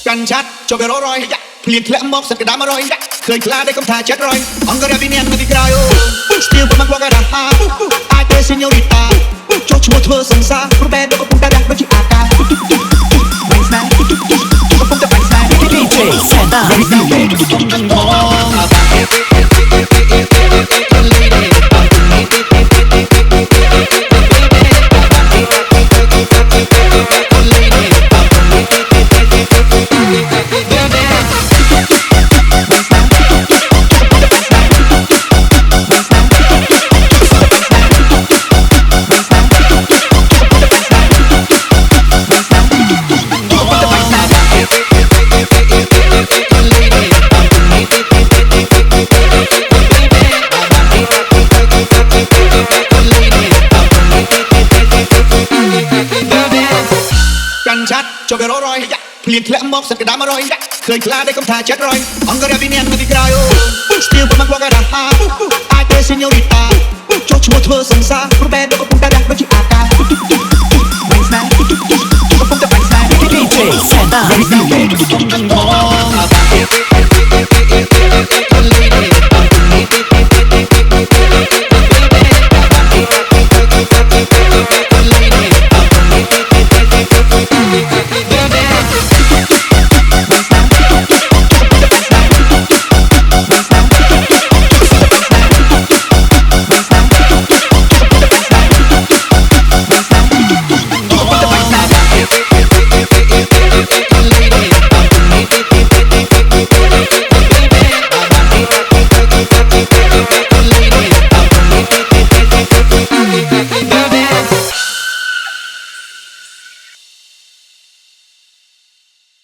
កាន់ឆាត់ចូលវារយភ្លៀងធ្លាក់មកសិតកដាម100ឃើញខ្លាដែលកំថាចិត្ត100អង្គរពីនាងនៅពីក្រោយស្ទៀវប្រមាណគាត់ក៏រហាអាចទេសេញូរីតាចុះឈ្មោះធ្វើសង្សារប្របែដូចកំពុងតែដាក់ដូចជាអាកាបាញ់ស្នេហ៍កំពុងតែបាញ់ស្នេហ៍ DJ Santaកាន់ឆាត់ចូលវារយភ្លៀងធ្លាក់មកសិតកដាម100ឃើញខ្លាដែលកំថាចិត្ត100អង្គរពីនាងនៅពីក្រោយស្ទៀវប្រមាណគាត់ក៏រហាអាចទេសេញូរីតាចុះឈ្មោះធ្វើសង្សារប្របែដូចកំពុងតែដាក់ដូចជាអាកាបាញ់ស្នេហ៍កំពុងតែបាញ់ស្នេហ៍ DJ Santa